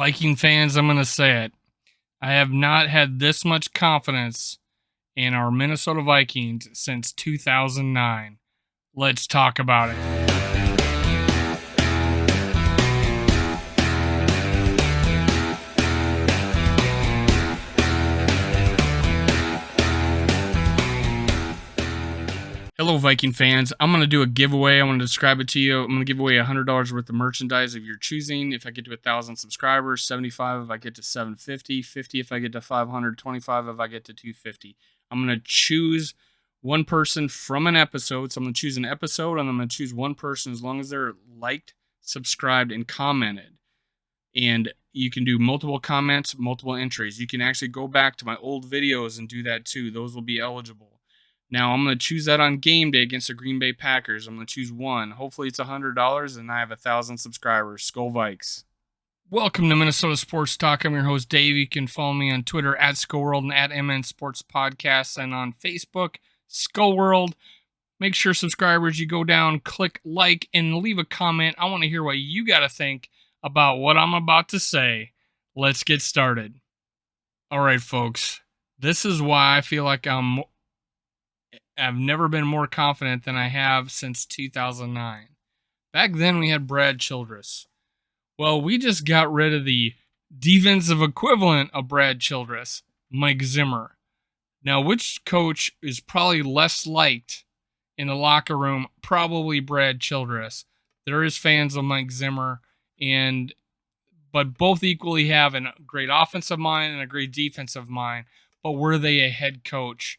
Viking fans, I'm going to say it. I have not had this much confidence in our Minnesota Vikings since 2009. Let's talk about it. Hello, Viking fans. I'm going to do a giveaway. I'm going to describe it to you. I'm going to give away $100 worth of merchandise of your choosing. If I get to 1,000 subscribers, 75 if I get to 750, 50 if I get to 500, 25 if I get to 250. I'm going to choose one person from an episode. So I'm going to choose an episode, and I'm going to choose one person as long as they're liked, subscribed, and commented. And you can do multiple comments, multiple entries. You can actually go back to my old videos and do that too. Those will be eligible. Now, I'm going to choose that on game day against the Green Bay Packers. I'm going to choose one. Hopefully, it's $100, and I have 1,000 subscribers. Skol Vikes. Welcome to Minnesota Sports Talk. I'm your host, Dave. You can follow me on Twitter at SkullWorld and at MN Sports Podcasts, and on Facebook, SkullWorld. Make sure, subscribers, you go down, click like, and leave a comment. I want to hear what you got to think about what I'm about to say. Let's get started. All right, folks. This is why I feel like I've never been more confident than I have since 2009. Back then, we had Brad Childress. Well, we just got rid of the defensive equivalent of Brad Childress, Mike Zimmer. Now, which coach is probably less liked in the locker room? Probably Brad Childress. There is fans of Mike Zimmer, but both equally have a great offensive mind and a great defensive mind. But were they a head coach?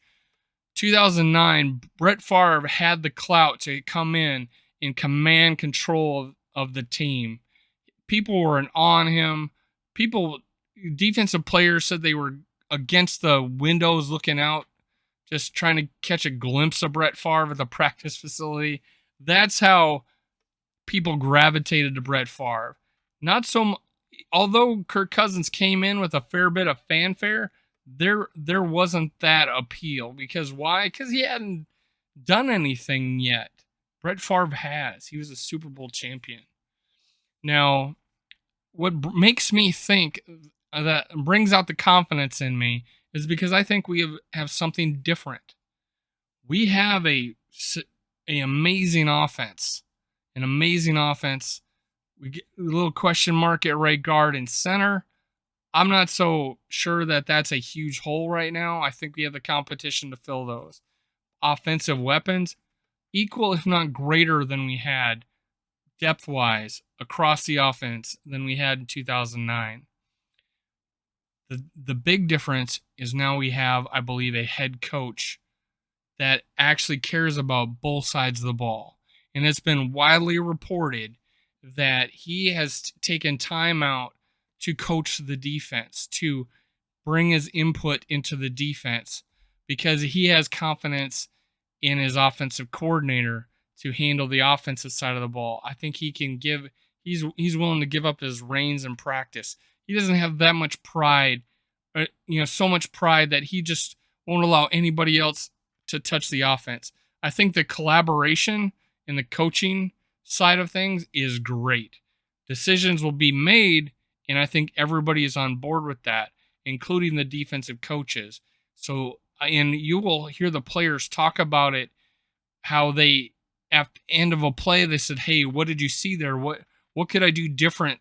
2009, Brett Favre had the clout to come in and command control of the team. People were on him. Defensive players said they were against the windows looking out, just trying to catch a glimpse of Brett Favre at the practice facility. That's how people gravitated to Brett Favre. Although Kirk Cousins came in with a fair bit of fanfare, there wasn't that appeal. Because why? Because he hadn't done anything yet. Brett Favre has. He was a Super Bowl champion. Now, what makes me think that brings out the confidence in me is because I think we have something different. We have an amazing offense. An amazing offense. We get a little question mark at right guard and center. I'm not so sure that that's a huge hole right now. I think we have the competition to fill those. Offensive weapons, equal if not greater than we had depth-wise across the offense than we had in 2009. The big difference is now we have, I believe, a head coach that actually cares about both sides of the ball. And it's been widely reported that he has taken time out to coach the defense, to bring his input into the defense, because he has confidence in his offensive coordinator to handle the offensive side of the ball. I think he's willing to give up his reins in practice. He doesn't have that much pride, so much pride that he just won't allow anybody else to touch the offense. I think the collaboration in the coaching side of things is great. Decisions will be made, and I think everybody is on board with that, including the defensive coaches. So, and you will hear the players talk about it, how they, at the end of a play, they said, "Hey, what did you see there? What could I do different?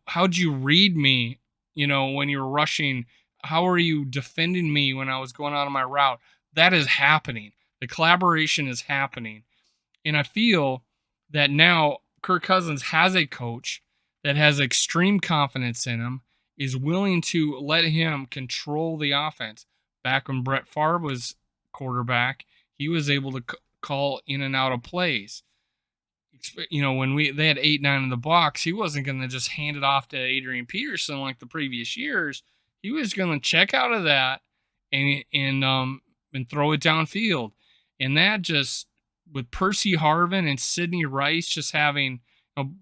How'd you read me, when you were rushing? How are you defending me when I was going out of my route?" That is happening. The collaboration is happening. And I feel that now Kirk Cousins has a coach that has extreme confidence in him, is willing to let him control the offense. Back when Brett Favre was quarterback, he was able to call in and out of plays. When they had 8-9 in the box, he wasn't going to just hand it off to Adrian Peterson like the previous years. He was going to check out of that and throw it downfield. And that just, with Percy Harvin and Sidney Rice just having,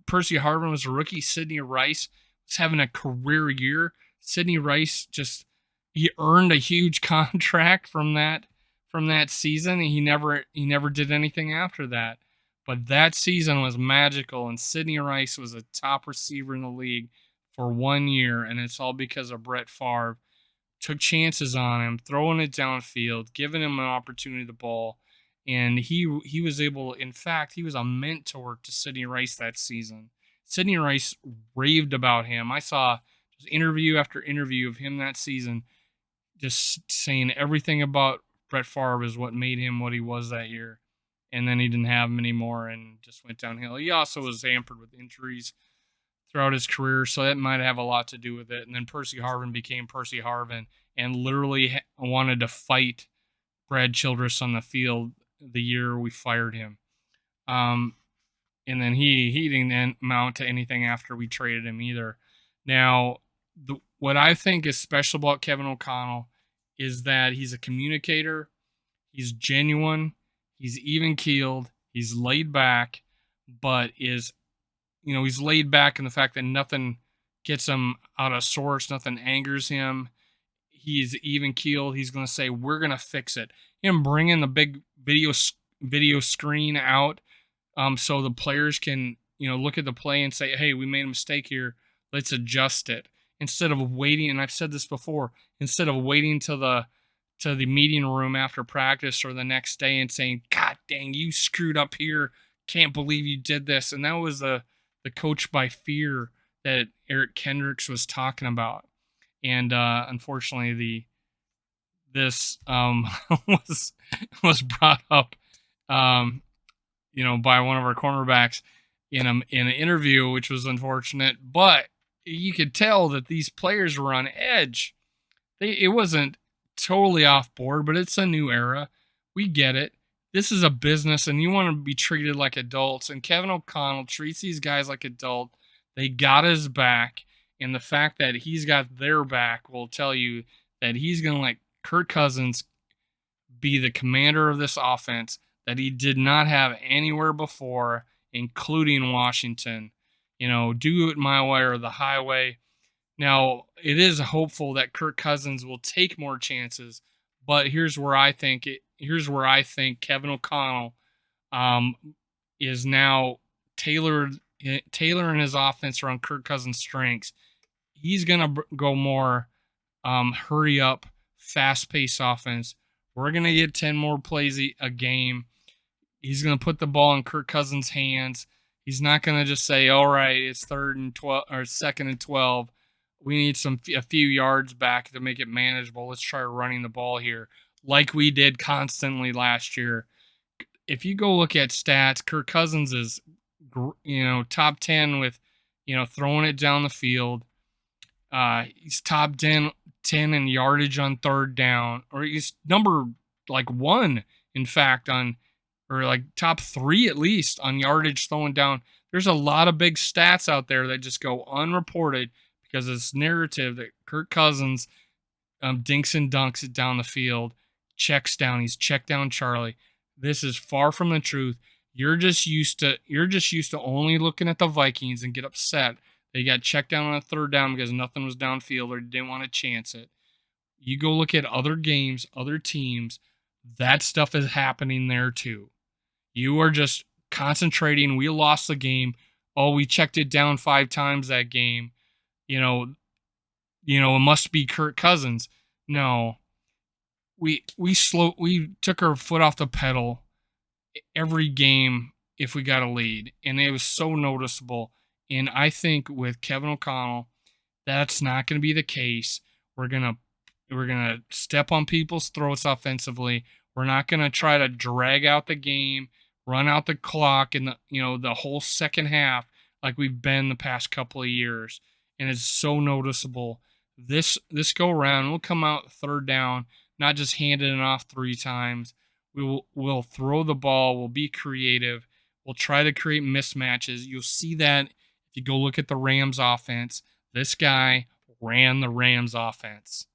Percy Harvin was a rookie. Sidney Rice was having a career year. Sidney Rice he earned a huge contract from that season, and he never did anything after that. But that season was magical, and Sidney Rice was a top receiver in the league for 1 year, and it's all because of Brett Favre. Took chances on him, throwing it downfield, giving him an opportunity to ball, and he was able. In fact, he was a mentor to Sidney Rice that season. Sidney Rice raved about him. I saw just interview after interview of him that season, just saying everything about Brett Favre is what made him what he was that year. And then he didn't have him anymore and just went downhill. He also was hampered with injuries throughout his career, so that might have a lot to do with it. And then Percy Harvin became Percy Harvin and literally wanted to fight Brad Childress on the field the year we fired him. And then he didn't amount to anything after we traded him either. Now, what I think is special about Kevin O'Connell is that he's a communicator, he's genuine, he's even keeled, he's laid back, but he's laid back in the fact that nothing gets him out of sorts, nothing angers him. He's even keeled. He's going to say, "We're going to fix it." Him bringing the big video screen out, so the players can look at the play and say, "Hey, we made a mistake here. Let's adjust it." Instead of waiting, and I've said this before, instead of waiting to the meeting room after practice or the next day and saying, "God dang, you screwed up here. Can't believe you did this." And that was the coach by fear that Eric Kendricks was talking about. And unfortunately, this was brought up, by one of our cornerbacks in an interview, which was unfortunate. But you could tell that these players were on edge. It wasn't totally off board, but it's a new era. We get it. This is a business, and you want to be treated like adults. And Kevin O'Connell treats these guys like adults. They got his back, and the fact that he's got their back will tell you that he's going to let Kirk Cousins be the commander of this offense that he did not have anywhere before, including Washington. Do it my way or the highway. Now, it is hopeful that Kirk Cousins will take more chances, but here's where I think Kevin O'Connell is now tailoring his offense around Kirk Cousins' strengths. He's going to go more hurry up, fast-paced offense. We're going to get 10 more plays a game. He's going to put the ball in Kirk Cousins' hands. He's not going to just say, "All right, it's 3rd and 12 or 2nd and 12. We need a few yards back to make it manageable. Let's try running the ball here," like we did constantly last year. If you go look at stats, Kirk Cousins is, top 10 with, throwing it down the field. He's top 10 in yardage on 3rd down, or he's number 1, in fact, or top 3 at least on yardage throwing down. There's a lot of big stats out there that just go unreported because of this narrative that Kirk Cousins dinks and dunks it down the field, checks down. He's check down Charlie. This is far from the truth. You're just used to only looking at the Vikings and get upset. They got checked down on a 3rd down because nothing was downfield or didn't want to chance it. You go look at other games, other teams, that stuff is happening there too. You are just concentrating. We lost the game. Oh, we checked it down 5 times that game. It must be Kirk Cousins. No. We took our foot off the pedal every game if we got a lead, and it was so noticeable. And I think with Kevin O'Connell, that's not going to be the case. We're gonna step on people's throats offensively. We're not going to try to drag out the game, run out the clock in the whole second half like we've been the past couple of years. And it's so noticeable. This go around, we'll come out 3rd down, not just handing it off 3 times. We'll throw the ball. We'll be creative. We'll try to create mismatches. You'll see that if you go look at the Rams offense. This guy ran the Rams offense.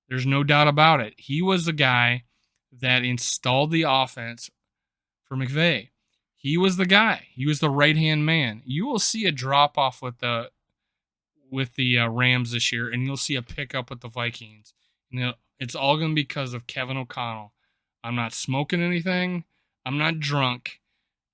There's no doubt about it. He was the guy that installed the offense for McVay. He was the guy. He was the right-hand man. You will see a drop-off with the Rams this year, and you'll see a pickup with the Vikings. It's all going to be because of Kevin O'Connell. I'm not smoking anything. I'm not drunk.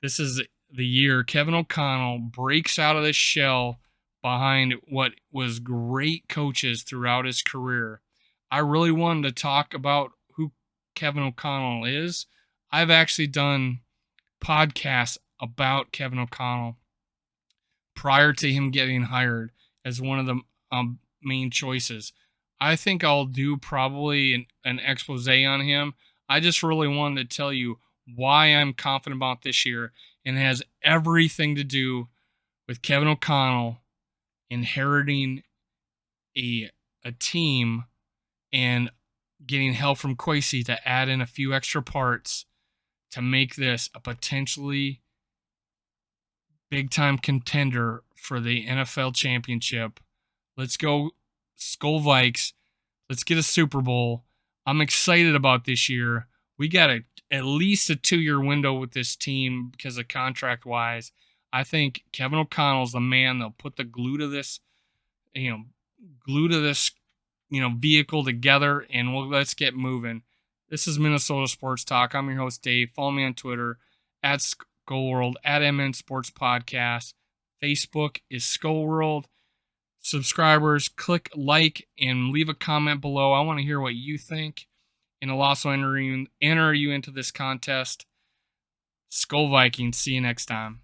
This is the year Kevin O'Connell breaks out of this shell, behind what was great coaches throughout his career. I really wanted to talk about who Kevin O'Connell is. I've actually done podcasts about Kevin O'Connell prior to him getting hired as one of the main choices. I think I'll do probably an expose on him. I just really wanted to tell you why I'm confident about this year, and it has everything to do with Kevin O'Connell inheriting a team and getting help from Kwesi to add in a few extra parts to make this a potentially big time contender for the NFL championship. Let's go Skull Vikes. Let's get a Super Bowl. I'm excited about this year. We got at least a 2-year window with this team because of contract wise. I think Kevin O'Connell's the man that'll put the glue to this vehicle together, and let's get moving. This is Minnesota Sports Talk. I'm your host, Dave. Follow me on Twitter at Skull World, at MN Sports Podcast. Facebook is Skull World. Subscribers, click like and leave a comment below. I want to hear what you think, and I'll also enter you into this contest. Skull Vikings. See you next time.